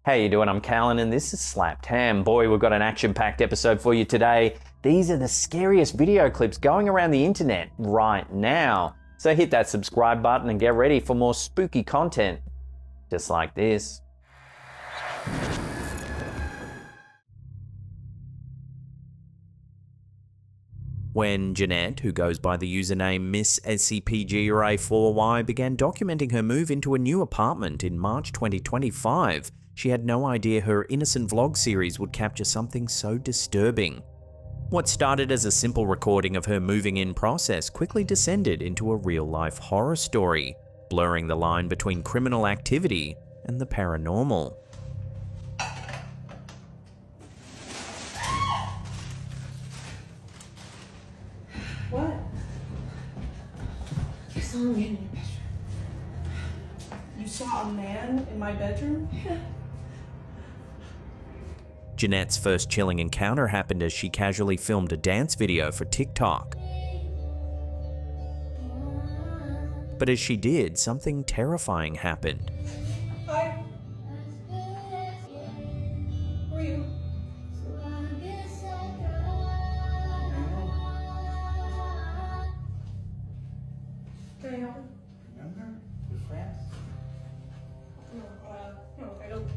How you doing? I'm Callan and this is Slapped Ham. Boy, we've got an action-packed episode for you today. These are the scariest video clips going around the internet right now. So hit that subscribe button and get ready for more spooky content just like this. When Jeanette, who goes by the username Miss SCPGRA4Y, began documenting her move into a new apartment in March 2025, she had no idea her innocent vlog series would capture something so disturbing. What started as a simple recording of her moving in process quickly descended into a real-life horror story, blurring the line between criminal activity and the paranormal. What? I saw a man in your bedroom. You saw a man in my bedroom? Yeah. Jeanette's first chilling encounter happened as she casually filmed a dance video for TikTok. But as she did, something terrifying happened. Hi. Who are you? Can I help you? Remember? We're friends. No, I don't remember.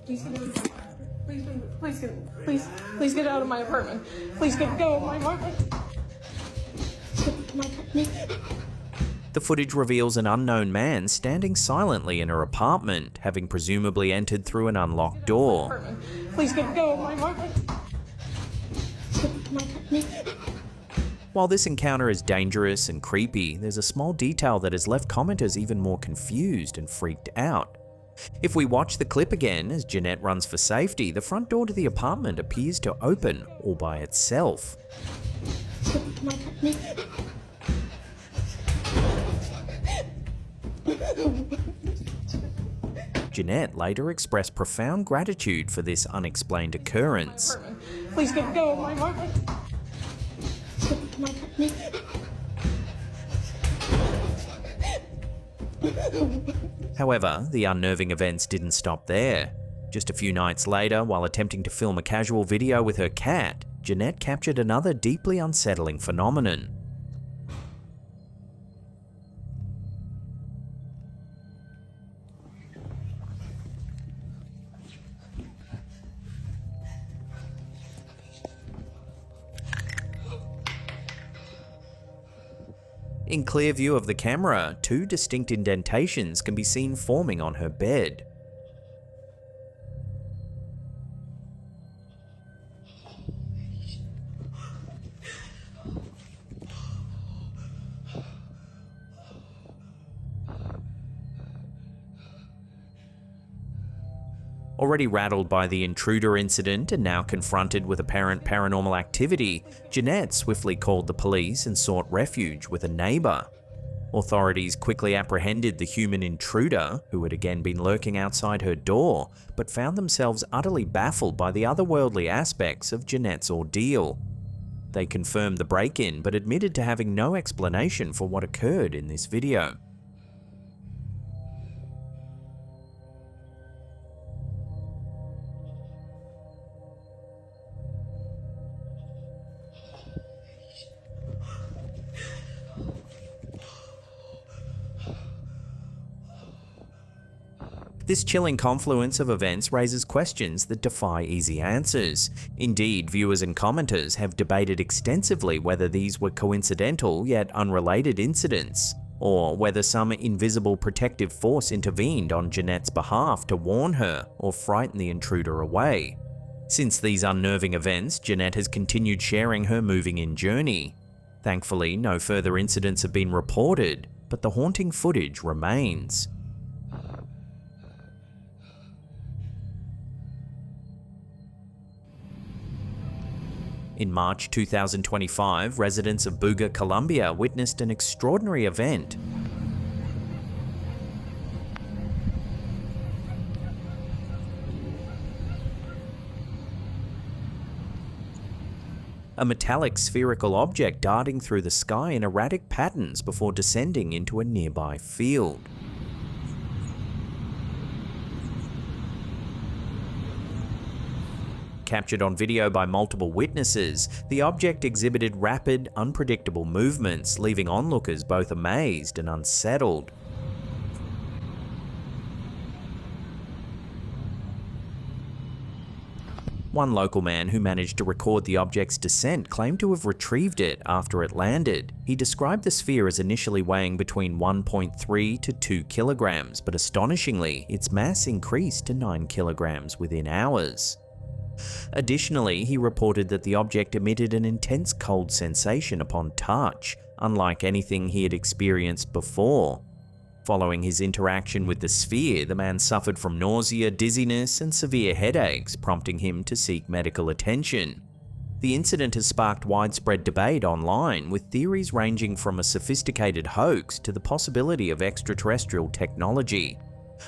Please get out. Please get out of my apartment. Please go of my apartment. The footage reveals an unknown man standing silently in her apartment, having presumably entered through an unlocked door. Please go of my apartment. While this encounter is dangerous and creepy, there's a small detail that has left commenters even more confused and freaked out. If we watch the clip again, as Jeanette runs for safety, the front door to the apartment appears to open all by itself. Jeanette later expressed profound gratitude for this unexplained occurrence. Please go of my apartment. However, the unnerving events didn't stop there. Just a few nights later, while attempting to film a casual video with her cat, Jeanette captured another deeply unsettling phenomenon. In clear view of the camera, two distinct indentations can be seen forming on her bed. Already rattled by the Intruder incident and now confronted with apparent paranormal activity, Jeanette swiftly called the police and sought refuge with a neighbour. Authorities quickly apprehended the human intruder, who had again been lurking outside her door, but found themselves utterly baffled by the otherworldly aspects of Jeanette's ordeal. They confirmed the break-in, but admitted to having no explanation for what occurred in this video. This chilling confluence of events raises questions that defy easy answers. Indeed, viewers and commenters have debated extensively whether these were coincidental yet unrelated incidents, or whether some invisible protective force intervened on Jeanette's behalf to warn her or frighten the intruder away. Since these unnerving events, Jeanette has continued sharing her moving-in journey. Thankfully, no further incidents have been reported, but the haunting footage remains. In March 2025, residents of Buga, Colombia witnessed an extraordinary event. A metallic spherical object darting through the sky in erratic patterns before descending into a nearby field. captured on video by multiple witnesses, the object exhibited rapid, unpredictable movements, leaving onlookers both amazed and unsettled. One local man who managed to record the object's descent claimed to have retrieved it after it landed. He described the sphere as initially weighing between 1.3 to 2 kilograms, but astonishingly, its mass increased to 9 kilograms within hours. Additionally, he reported that the object emitted an intense cold sensation upon touch, unlike anything he had experienced before. Following his interaction with the sphere, the man suffered from nausea, dizziness, and severe headaches, prompting him to seek medical attention. The incident has sparked widespread debate online, with theories ranging from a sophisticated hoax to the possibility of extraterrestrial technology.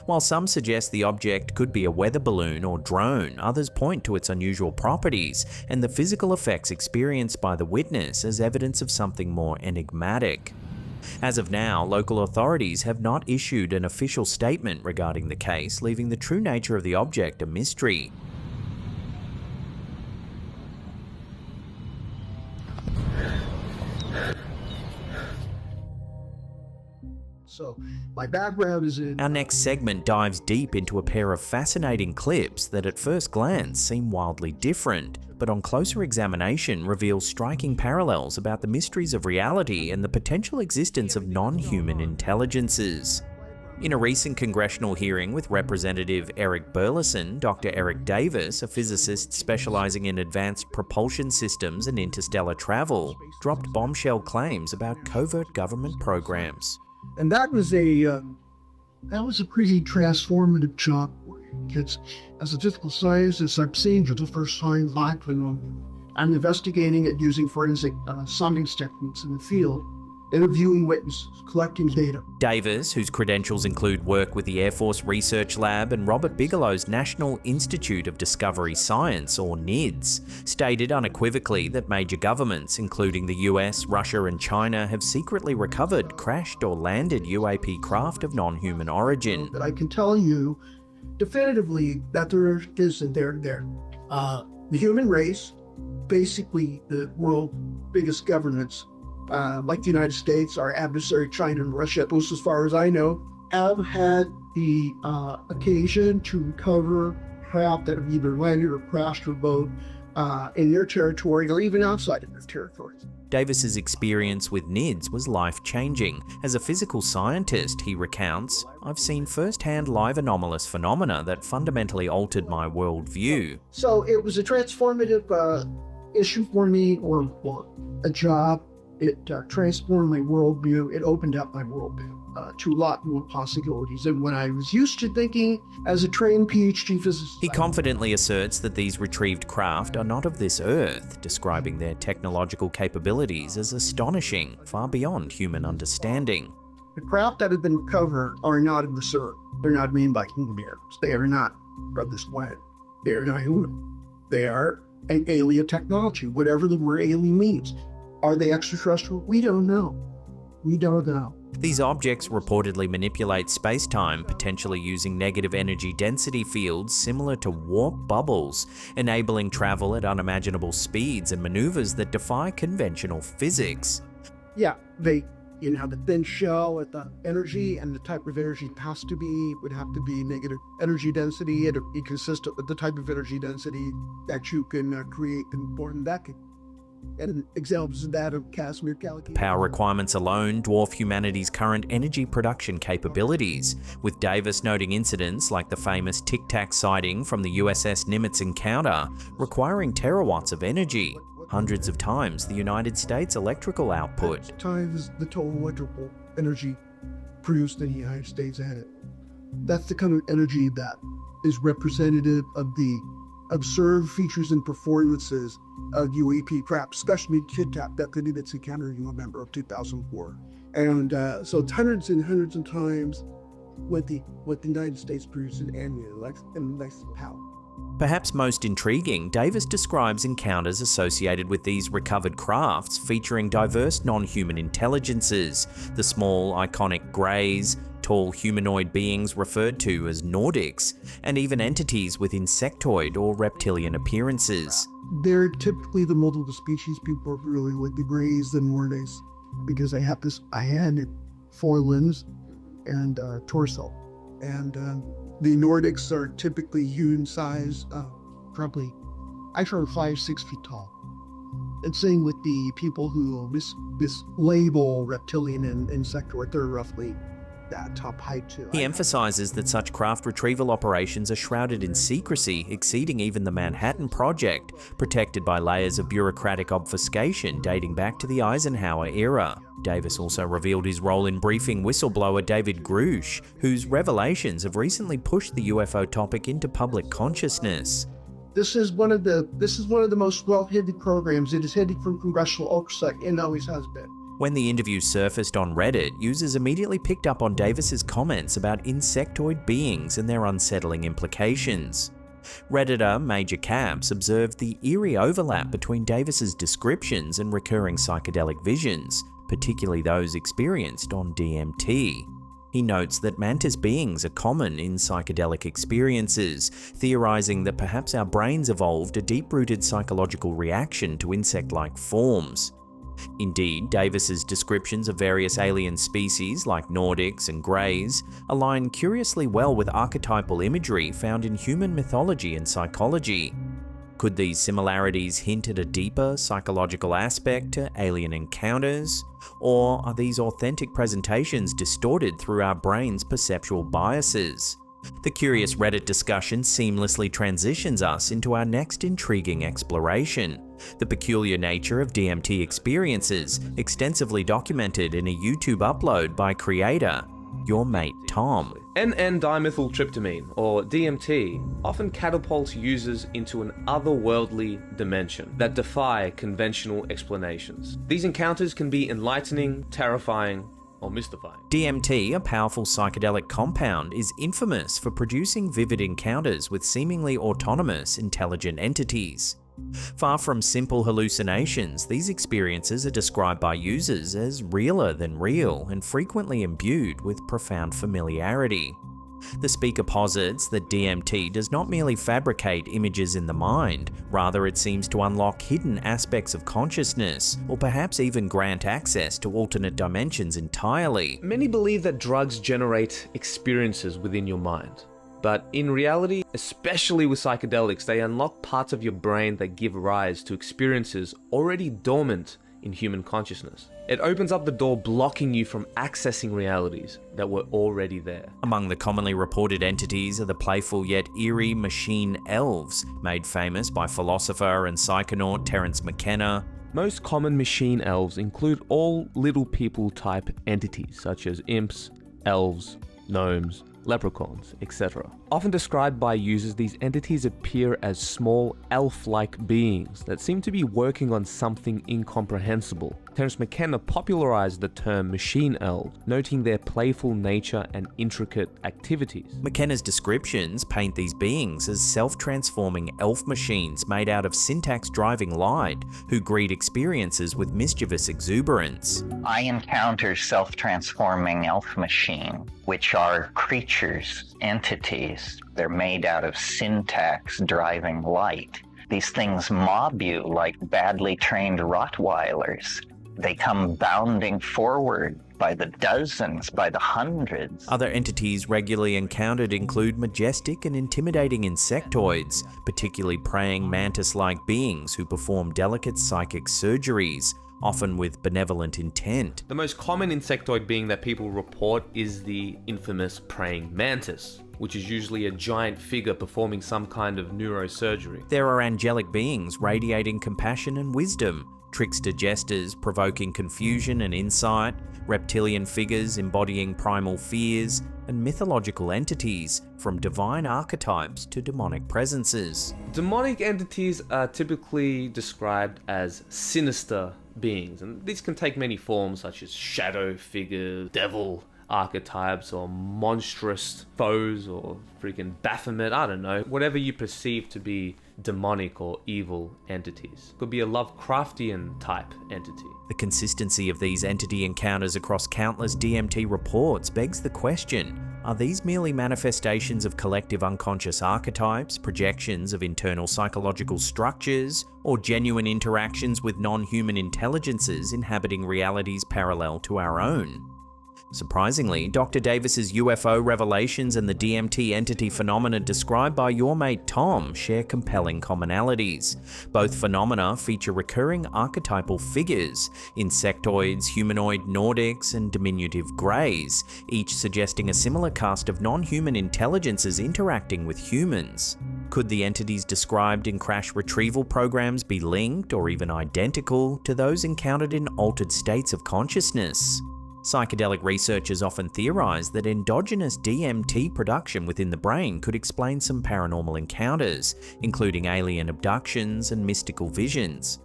While some suggest the object could be a weather balloon or drone, others point to its unusual properties and the physical effects experienced by the witness as evidence of something more enigmatic. As of now, local authorities have not issued an official statement regarding the case, leaving the true nature of the object a mystery. So, my background is in... Our next segment dives deep into a pair of fascinating clips that at first glance seem wildly different, but on closer examination reveal striking parallels about the mysteries of reality and the potential existence of non-human intelligences. In a recent congressional hearing with Representative Eric Burleson, Dr. Eric Davis, a physicist specializing in advanced propulsion systems and interstellar travel, dropped bombshell claims about covert government programs. And that was a pretty transformative job. Because as a physical scientist, I'm seeing for the first time live phenomenon. I'm investigating it using forensic soundings techniques in the field, interviewing witnesses, collecting data. Davis, whose credentials include work with the Air Force Research Lab and Robert Bigelow's National Institute of Discovery Science, or NIDS, stated unequivocally that major governments, including the US, Russia, and China, have secretly recovered crashed or landed UAP craft of non-human origin. But I can tell you definitively that there is there. The human race, basically the world's biggest governments, like the United States, our adversary China and Russia, at least as far as I know, have had the occasion to recover craft that have either landed or crashed or both in their territory or even outside of their territories. Davis's experience with NIDS was life-changing. As a physical scientist, he recounts, "I've seen firsthand live anomalous phenomena that fundamentally altered my worldview." So it was a transformative issue for me, or a job. It transformed my worldview. It opened up my worldview to a lot more possibilities than what I was used to thinking as a trained PhD physicist. He confidently asserts that these retrieved craft are not of this earth, describing their technological capabilities as astonishing, far beyond human understanding. The craft that have been recovered are not of this earth. They're not made by human beings. They are not from this planet. They are not human. They are an alien technology, whatever the word alien means. Are they extraterrestrial? We don't know. We don't know. These objects reportedly manipulate space-time, potentially using negative energy density fields similar to warp bubbles, enabling travel at unimaginable speeds and maneuvers that defy conventional physics. Yeah, they have the thin shell with the energy, and the type of energy would have to be negative energy density. It would be consistent with the type of energy density that you can create in born vacuum. And examples of that of Casimir Calico. Power requirements alone dwarf humanity's current energy production capabilities, with Davis noting incidents like the famous Tic Tac sighting from the USS Nimitz encounter, requiring terawatts of energy, hundreds of times the United States electrical output. Times the total electrical energy produced in the United States and it. That's the kind of energy that is representative of the observed features and performances of UAP craft, especially Kidtap, that the Nimitz encounter in November of 2004. And so it's hundreds and hundreds of times what the United States produces annually, like in less power. Perhaps most intriguing, Davis describes encounters associated with these recovered crafts featuring diverse non-human intelligences, the small, iconic greys, tall humanoid beings referred to as Nordics, and even entities with insectoid or reptilian appearances. They're typically the multiple species people are familiar with, the Greys, the Nordics, because I had 4 limbs and torso. And the Nordics are typically human size, probably, I try 5-6 feet tall. And same with the people who mislabel reptilian and insectoid, they're roughly that top height too. He emphasizes that such craft retrieval operations are shrouded in secrecy, exceeding even the Manhattan Project, protected by layers of bureaucratic obfuscation dating back to the Eisenhower era. Davis also revealed his role in briefing whistleblower David Grush, whose revelations have recently pushed the UFO topic into public consciousness. This is one of the most well-hidden programs. It is hidden from congressional oversight and always has been. When the interview surfaced on Reddit, users immediately picked up on Davis's comments about insectoid beings and their unsettling implications. Redditor Major Caps observed the eerie overlap between Davis's descriptions and recurring psychedelic visions, particularly those experienced on DMT. He notes that mantis beings are common in psychedelic experiences, theorizing that perhaps our brains evolved a deep-rooted psychological reaction to insect-like forms. Indeed, Davis's descriptions of various alien species like Nordics and Greys align curiously well with archetypal imagery found in human mythology and psychology. Could these similarities hint at a deeper psychological aspect to alien encounters? Or are these authentic presentations distorted through our brain's perceptual biases? The curious Reddit discussion seamlessly transitions us into our next intriguing exploration: the peculiar nature of DMT experiences, extensively documented in a YouTube upload by creator, your mate Tom. N-dimethyltryptamine, or DMT, often catapults users into an otherworldly dimension that defy conventional explanations. These encounters can be enlightening, terrifying, or mystifying. DMT, a powerful psychedelic compound, is infamous for producing vivid encounters with seemingly autonomous, intelligent entities. Far from simple hallucinations, these experiences are described by users as realer than real and frequently imbued with profound familiarity. The speaker posits that DMT does not merely fabricate images in the mind, rather it seems to unlock hidden aspects of consciousness, or perhaps even grant access to alternate dimensions entirely. Many believe that drugs generate experiences within your mind. But in reality, especially with psychedelics, they unlock parts of your brain that give rise to experiences already dormant in human consciousness. It opens up the door, blocking you from accessing realities that were already there. Among the commonly reported entities are the playful yet eerie machine elves, made famous by philosopher and psychonaut Terence McKenna. Most common machine elves include all little people type entities such as imps, elves, gnomes, leprechauns, etc. Often described by users, these entities appear as small elf-like beings that seem to be working on something incomprehensible. Terence McKenna popularized the term machine elf, noting their playful nature and intricate activities. McKenna's descriptions paint these beings as self-transforming elf machines made out of syntax-driving light, who greet experiences with mischievous exuberance. I encounter self-transforming elf machine, which are creatures, entities. They're made out of syntax-driving light. These things mob you like badly trained Rottweilers. They come bounding forward by the dozens, by the hundreds. Other entities regularly encountered include majestic and intimidating insectoids, particularly praying mantis-like beings who perform delicate psychic surgeries, often with benevolent intent. The most common insectoid being that people report is the infamous praying mantis, which is usually a giant figure performing some kind of neurosurgery. There are angelic beings radiating compassion and wisdom, trickster jesters provoking confusion and insight, reptilian figures embodying primal fears, and mythological entities, from divine archetypes to demonic presences. Demonic entities are typically described as sinister beings, and these can take many forms such as shadow figures, devil, archetypes or monstrous foes or freaking Baphomet, I don't know, whatever you perceive to be demonic or evil entities. Could be a Lovecraftian type entity. The consistency of these entity encounters across countless DMT reports begs the question, are these merely manifestations of collective unconscious archetypes, projections of internal psychological structures, or genuine interactions with non-human intelligences inhabiting realities parallel to our own? Surprisingly, Dr. Davis's UFO revelations and the DMT entity phenomena described by your mate Tom share compelling commonalities. Both phenomena feature recurring archetypal figures, insectoids, humanoid Nordics, and diminutive greys, each suggesting a similar cast of non-human intelligences interacting with humans. Could the entities described in crash retrieval programs be linked or even identical to those encountered in altered states of consciousness? Psychedelic researchers often theorize that endogenous DMT production within the brain could explain some paranormal encounters, including alien abductions and mystical visions.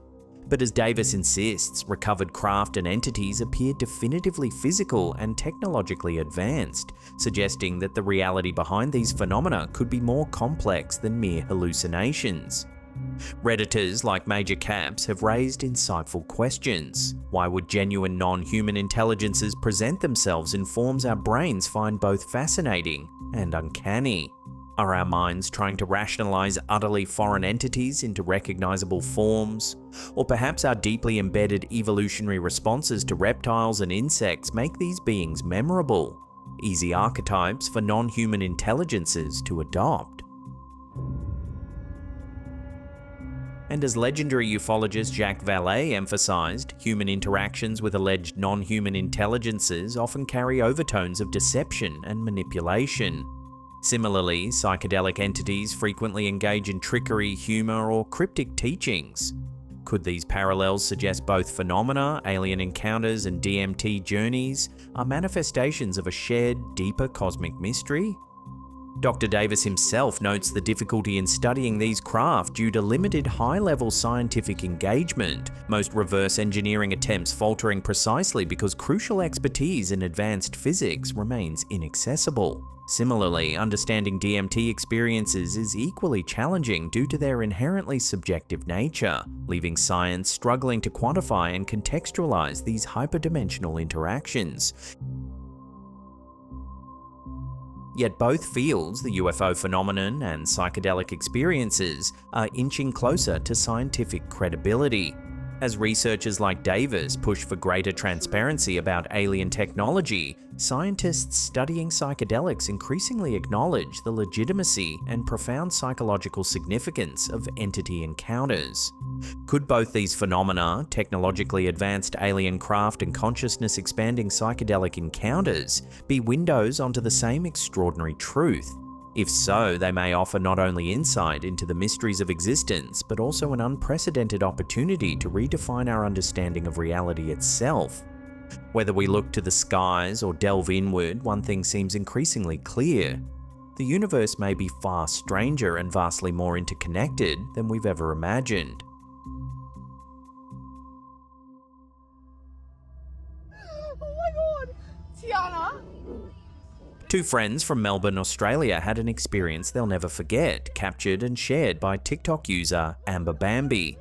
But as Davis insists, recovered craft and entities appear definitively physical and technologically advanced, suggesting that the reality behind these phenomena could be more complex than mere hallucinations. Redditors like Major Caps have raised insightful questions. Why would genuine non-human intelligences present themselves in forms our brains find both fascinating and uncanny? Are our minds trying to rationalize utterly foreign entities into recognizable forms? Or perhaps our deeply embedded evolutionary responses to reptiles and insects make these beings memorable, easy archetypes for non-human intelligences to adopt? And as legendary ufologist Jacques Vallée emphasized, human interactions with alleged non-human intelligences often carry overtones of deception and manipulation. Similarly, psychedelic entities frequently engage in trickery, humor, or cryptic teachings. Could these parallels suggest both phenomena, alien encounters, and DMT journeys are manifestations of a shared, deeper cosmic mystery? Dr. Davis himself notes the difficulty in studying these craft due to limited high-level scientific engagement, most reverse engineering attempts faltering precisely because crucial expertise in advanced physics remains inaccessible. Similarly, understanding DMT experiences is equally challenging due to their inherently subjective nature, leaving science struggling to quantify and contextualize these hyperdimensional interactions. Yet both fields, the UFO phenomenon and psychedelic experiences, are inching closer to scientific credibility. As researchers like Davis push for greater transparency about alien technology, scientists studying psychedelics increasingly acknowledge the legitimacy and profound psychological significance of entity encounters. Could both these phenomena, technologically advanced alien craft and consciousness-expanding psychedelic encounters, be windows onto the same extraordinary truth? If so, they may offer not only insight into the mysteries of existence, but also an unprecedented opportunity to redefine our understanding of reality itself. Whether we look to the skies or delve inward, one thing seems increasingly clear. The universe may be far stranger and vastly more interconnected than we've ever imagined. Oh my god! Tiana! Two friends from Melbourne, Australia had an experience they'll never forget, captured and shared by TikTok user Amber Bambi.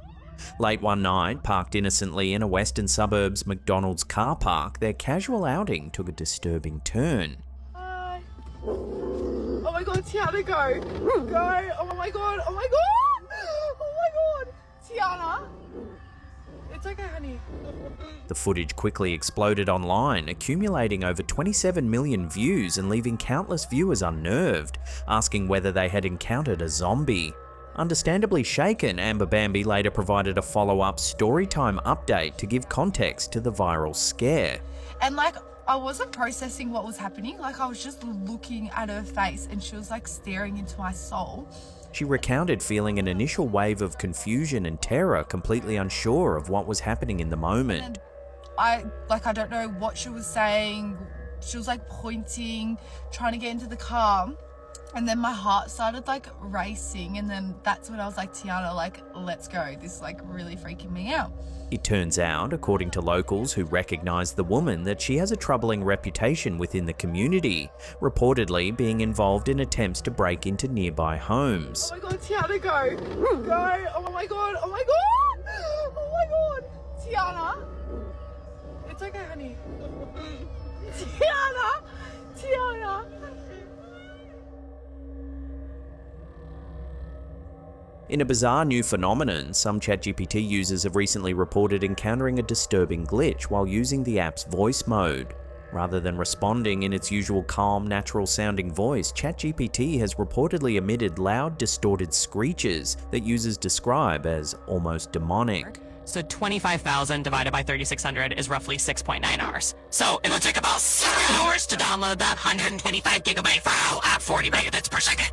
Late one night, parked innocently in a western suburb's McDonald's car park, their casual outing took a disturbing turn. Hi. Oh my god, Tiana, go! Go! Oh my god! Oh my god! Oh my god! Tiana! It's okay, honey. The footage quickly exploded online, accumulating over 27 million views and leaving countless viewers unnerved, asking whether they had encountered a zombie. Understandably shaken, Amber Bambi later provided a follow-up storytime update to give context to the viral scare. And I wasn't processing what was happening. I was just looking at her face and she was staring into my soul. She recounted feeling an initial wave of confusion and terror, completely unsure of what was happening in the moment. And I don't know what she was saying. She was pointing, trying to get into the car. And then my heart started like racing, and then that's when I was like, Tiana, like, let's go. This is like really freaking me out. It turns out, according to locals who recognise the woman, that she has a troubling reputation within the community, reportedly being involved in attempts to break into nearby homes. Oh my god, Tiana, go! Go! Oh my god, oh my god! Oh my god! Tiana! It's okay, honey. Tiana! Tiana! In a bizarre new phenomenon, some ChatGPT users have recently reported encountering a disturbing glitch while using the app's voice mode. Rather than responding in its usual calm, natural-sounding voice, ChatGPT has reportedly emitted loud, distorted screeches that users describe as almost demonic. So 25,000 divided by 3,600 is roughly 6.9 hours. So it'll take about 7 hours to download that 125 gigabyte file at 40 megabits per second.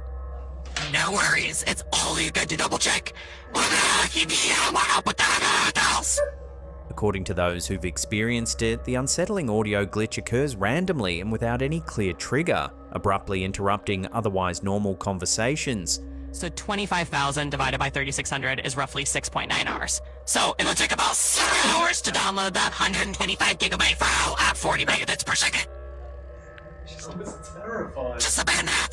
No worries, it's only good to double check. According to those who've experienced it, the unsettling audio glitch occurs randomly and without any clear trigger, abruptly interrupting otherwise normal conversations. So 25,000 divided by 3,600 is roughly 6.9 hours. So it'll take about 7 hours to download that 125 gigabyte file at 40 megabits per second. She's almost terrified. Just a bit and a half.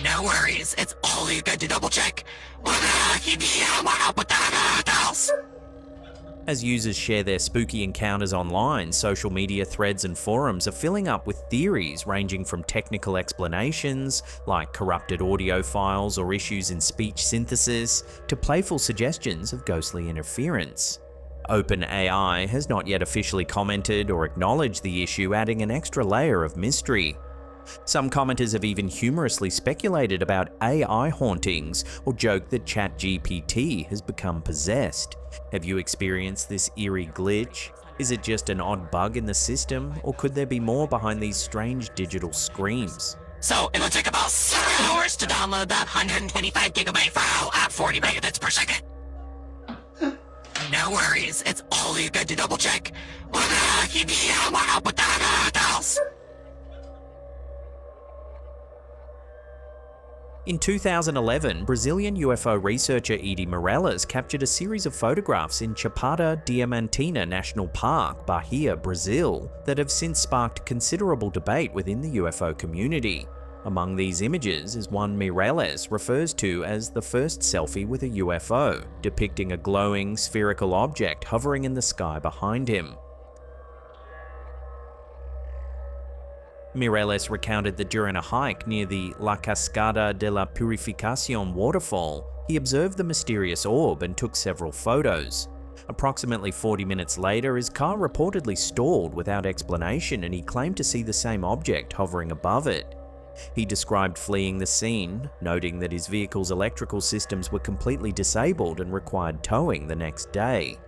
No worries, it's only good to double check. As users share their spooky encounters online, social media threads and forums are filling up with theories ranging from technical explanations, like corrupted audio files or issues in speech synthesis, to playful suggestions of ghostly interference. OpenAI has not yet officially commented or acknowledged the issue, adding an extra layer of mystery. Some commenters have even humorously speculated about AI hauntings or joked that ChatGPT has become possessed. Have you experienced this eerie glitch? Is it just an odd bug in the system, or could there be more behind these strange digital screams? So it'll take about 7 hours to download that 125 gigabyte file at 40 megabits per second. No worries, it's only good to double check. In 2011, Brazilian UFO researcher Edie Meireles captured a series of photographs in Chapada Diamantina National Park, Bahia, Brazil, that have since sparked considerable debate within the UFO community. Among these images is one Meireles refers to as the first selfie with a UFO, depicting a glowing, spherical object hovering in the sky behind him. Meireles recounted that during a hike near the La Cascada de la Purificación waterfall, he observed the mysterious orb and took several photos. Approximately 40 minutes later, his car reportedly stalled without explanation, and he claimed to see the same object hovering above it. He described fleeing the scene, noting that his vehicle's electrical systems were completely disabled and required towing the next day.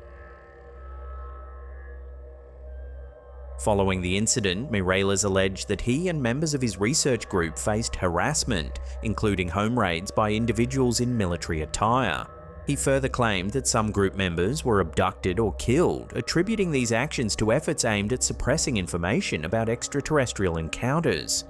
Following the incident, Meireles alleged that he and members of his research group faced harassment, including home raids by individuals in military attire. He further claimed that some group members were abducted or killed, attributing these actions to efforts aimed at suppressing information about extraterrestrial encounters.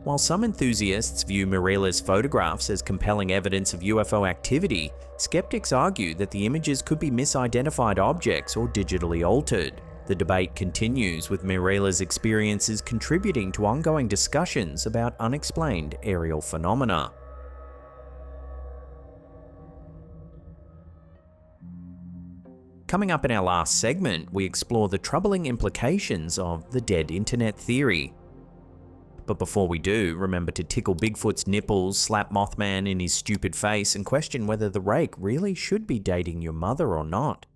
While some enthusiasts view Meireles' photographs as compelling evidence of UFO activity, skeptics argue that the images could be misidentified objects or digitally altered. The debate continues, with Meireles' experiences contributing to ongoing discussions about unexplained aerial phenomena. Coming up in our last segment, we explore the troubling implications of the dead internet theory. But before we do, remember to tickle Bigfoot's nipples, slap Mothman in his stupid face, and question whether the rake really should be dating your mother or not.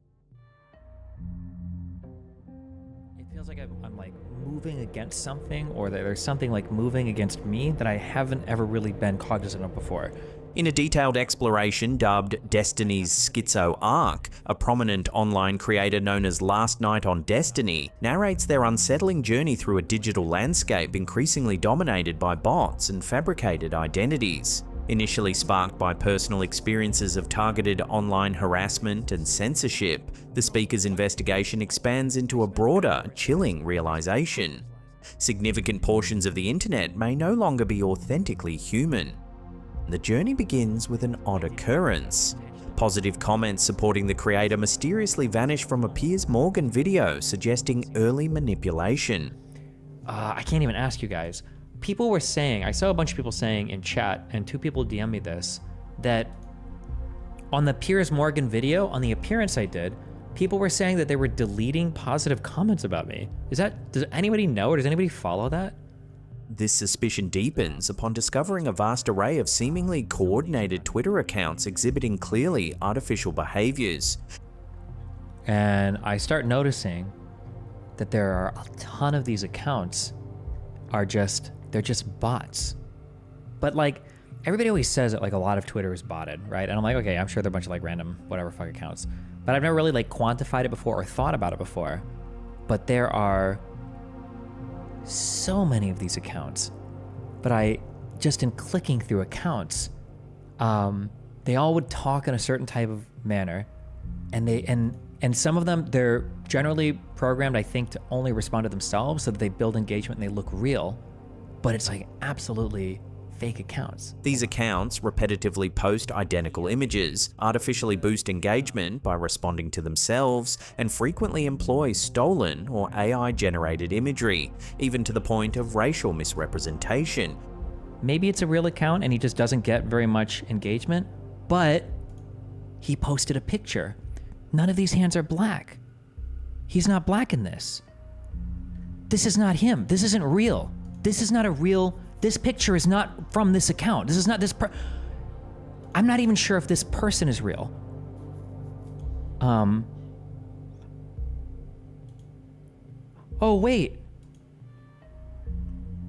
Like I'm like moving against something, or that there's something like moving against me that I haven't ever really been cognizant of before. In a detailed exploration dubbed Destiny's Schizo Arc, a prominent online creator known as Last Night on Destiny narrates their unsettling journey through a digital landscape increasingly dominated by bots and fabricated identities. Initially sparked by personal experiences of targeted online harassment and censorship, the speaker's investigation expands into a broader, chilling realization. significant portions of the internet may no longer be authentically human. The journey begins with an odd occurrence. Positive comments supporting the creator mysteriously vanish from a Piers Morgan video suggesting early manipulation. I can't even ask you guys. People were saying, I saw a bunch of people saying in chat, and 2 people DM me this, that on the Piers Morgan video, on the appearance I did, people were saying that they were deleting positive comments about me. Does anybody know, or does anybody follow that? This suspicion deepens upon discovering a vast array of seemingly coordinated Twitter accounts exhibiting clearly artificial behaviors. And I start noticing that there are a ton of these accounts they're just bots. But like, everybody always says that like a lot of Twitter is botted, right? And I'm like, okay, I'm sure they're a bunch of like random whatever fuck accounts. But I've never really like quantified it before or thought about it before. But there are so many of these accounts. But just in clicking through accounts, they all would talk in a certain type of manner. And some of them, they're generally programmed, I think, to only respond to themselves so that they build engagement and they look real. But it's like absolutely fake accounts. These accounts repetitively post identical images, artificially boost engagement by responding to themselves, and frequently employ stolen or AI-generated imagery, even to the point of racial misrepresentation. Maybe it's a real account and he just doesn't get very much engagement, but he posted a picture. None of these hands are black. He's not black in this. This is not him. This isn't real. This is not a real... This picture is not from this account. This is not this I'm not even sure if this person is real. Oh, wait.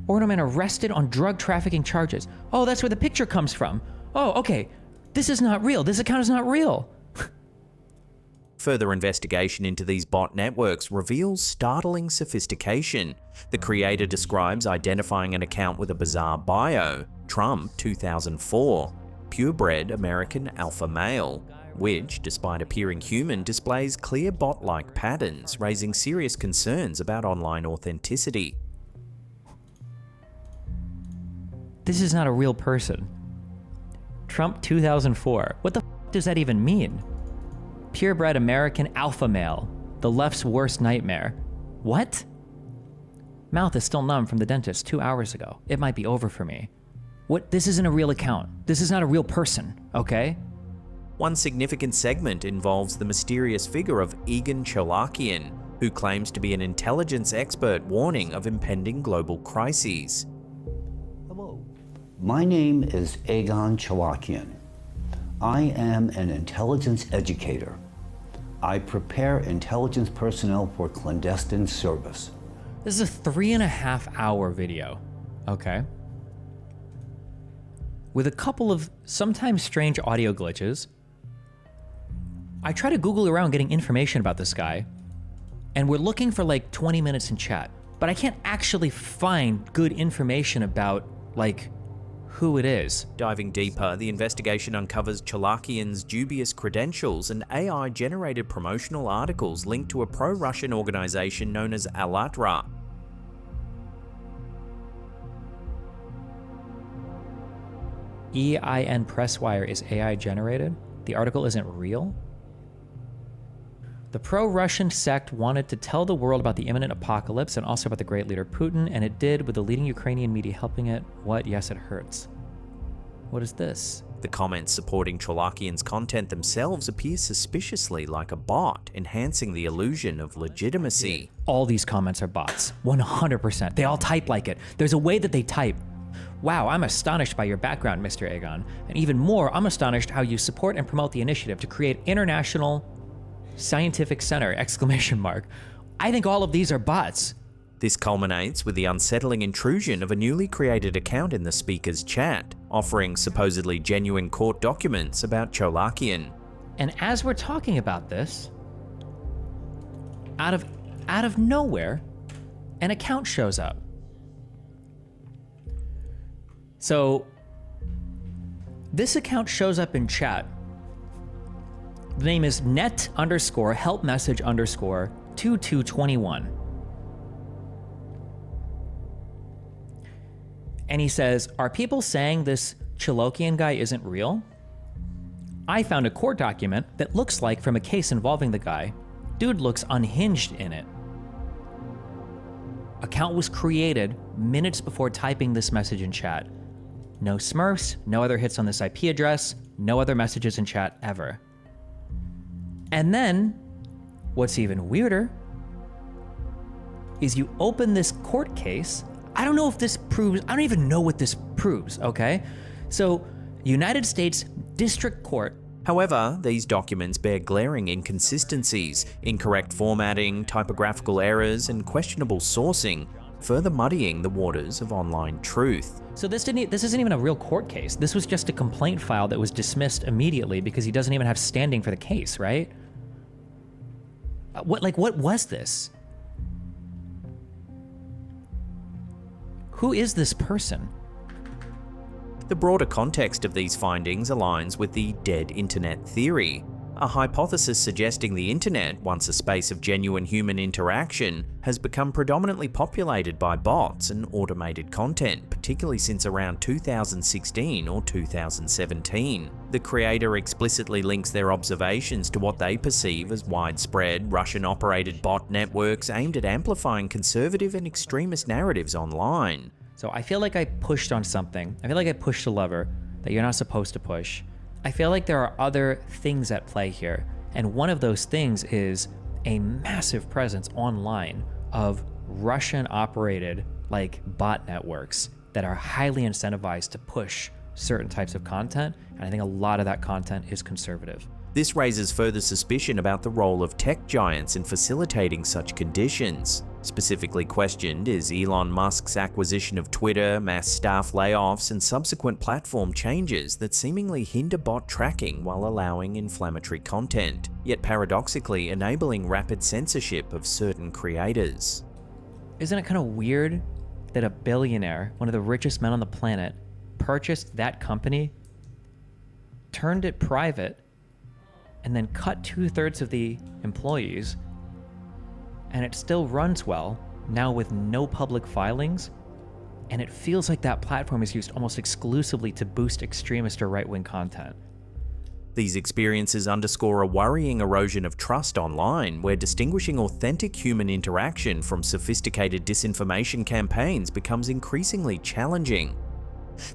Ornament arrested on drug trafficking charges. Oh, that's where the picture comes from. Oh, okay. This is not real. This account is not real. Further investigation into these bot networks reveals startling sophistication. The creator describes identifying an account with a bizarre bio, Trump 2004, purebred American alpha male, which, despite appearing human, displays clear bot-like patterns, raising serious concerns about online authenticity. This is not a real person. Trump 2004. What the f does that even mean? Purebred American alpha male, the left's worst nightmare. What? Mouth is still numb from the dentist 2 hours ago. It might be over for me. What? This isn't a real account. This is not a real person, okay? One significant segment involves the mysterious figure of Egon Cholakian, who claims to be an intelligence expert warning of impending global crises. Hello. My name is Egon Cholakian. I am an intelligence educator. I prepare intelligence personnel for clandestine service. This is a 3.5-hour video, okay? With a couple of sometimes strange audio glitches. I try to Google around getting information about this guy, and we're looking for like 20 minutes in chat, but I can't actually find good information about like who it is. Diving deeper, the investigation uncovers Cholakian's dubious credentials and AI-generated promotional articles linked to a pro-Russian organization known as Allatra. EIN Presswire is AI-generated? The article isn't real? The pro-Russian sect wanted to tell the world about the imminent apocalypse and also about the great leader Putin, and it did, with the leading Ukrainian media helping it. What? Yes, it hurts. What is this? The comments supporting Cholakian's content themselves appear suspiciously like a bot, enhancing the illusion of legitimacy. All these comments are bots. 100%. They all type like it. There's a way that they type. Wow, I'm astonished by your background, Mr. Egon. And even more, I'm astonished how you support and promote the initiative to create International Scientific Center, ! I think all of these are bots. This culminates with the unsettling intrusion of a newly created account in the speaker's chat, offering supposedly genuine court documents about Cholakian. And as we're talking about this, out of nowhere, an account shows up. So this account shows up in chat. The name is net_help message_2221. And he says, are people saying this Chalokian guy isn't real? I found a court document that looks like from a case involving the guy. Dude looks unhinged in it. Account was created minutes before typing this message in chat. No smurfs, no other hits on this IP address, no other messages in chat ever. And then, what's even weirder is you open this court case. I don't know if this proves, I don't even know what this proves, okay? So, United States District Court. However, these documents bear glaring inconsistencies, incorrect formatting, typographical errors, and questionable sourcing, further muddying the waters of online truth. So this isn't even a real court case. This was just a complaint file that was dismissed immediately because he doesn't even have standing for the case, right? What was this? Who is this person? The broader context of these findings aligns with the dead internet theory, a hypothesis suggesting the internet, once a space of genuine human interaction, has become predominantly populated by bots and automated content, particularly since around 2016 or 2017. The creator explicitly links their observations to what they perceive as widespread Russian-operated bot networks aimed at amplifying conservative and extremist narratives online. So I feel like I pushed on something. I feel like I pushed a lever that you're not supposed to push. I feel like there are other things at play here. And one of those things is a massive presence online of Russian operated bot networks that are highly incentivized to push certain types of content. And I think a lot of that content is conservative. This raises further suspicion about the role of tech giants in facilitating such conditions. Specifically questioned is Elon Musk's acquisition of Twitter, mass staff layoffs, and subsequent platform changes that seemingly hinder bot tracking while allowing inflammatory content, yet paradoxically enabling rapid censorship of certain creators. Isn't it kind of weird that a billionaire, one of the richest men on the planet, purchased that company, turned it private, and then cut 2/3 of the employees, and it still runs well, now with no public filings, and it feels like that platform is used almost exclusively to boost extremist or right-wing content. These experiences underscore a worrying erosion of trust online, where distinguishing authentic human interaction from sophisticated disinformation campaigns becomes increasingly challenging.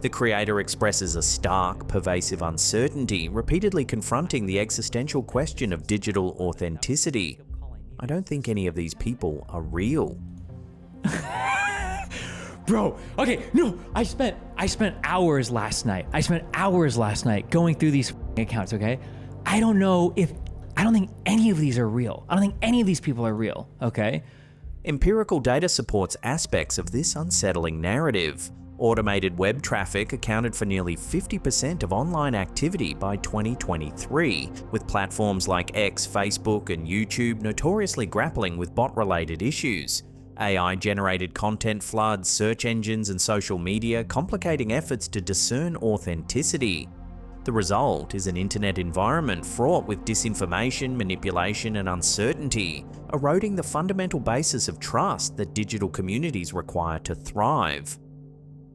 The creator expresses a stark, pervasive uncertainty, repeatedly confronting the existential question of digital authenticity. I don't think any of these people are real. Bro, okay, no, I spent hours last night. Going through these accounts, okay? I don't think any of these are real. I don't think any of these people are real, okay? Empirical data supports aspects of this unsettling narrative. Automated web traffic accounted for nearly 50% of online activity by 2023, with platforms like X, Facebook, and YouTube notoriously grappling with bot-related issues. AI-generated content floods, search engines, and social media complicating efforts to discern authenticity. The result is an internet environment fraught with disinformation, manipulation, and uncertainty, eroding the fundamental basis of trust that digital communities require to thrive.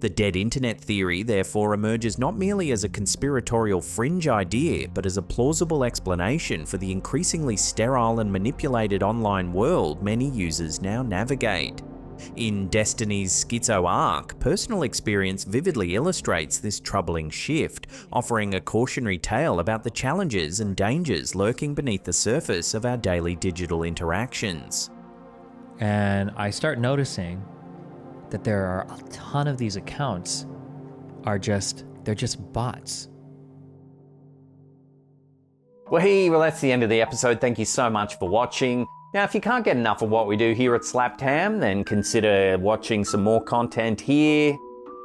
The dead internet theory therefore emerges not merely as a conspiratorial fringe idea, but as a plausible explanation for the increasingly sterile and manipulated online world many users now navigate. In Destiny's Schizo arc, personal experience vividly illustrates this troubling shift, offering a cautionary tale about the challenges and dangers lurking beneath the surface of our daily digital interactions. And I start noticing that there are a ton of these accounts they're just bots. Well, that's the end of the episode. Thank you so much for watching. Now, if you can't get enough of what we do here at Slaptam, then consider watching some more content here.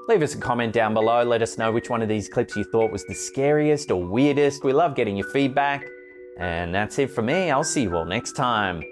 Leave us a comment down below. Let us know which one of these clips you thought was the scariest or weirdest. We love getting your feedback. And that's it from me. I'll see you all next time.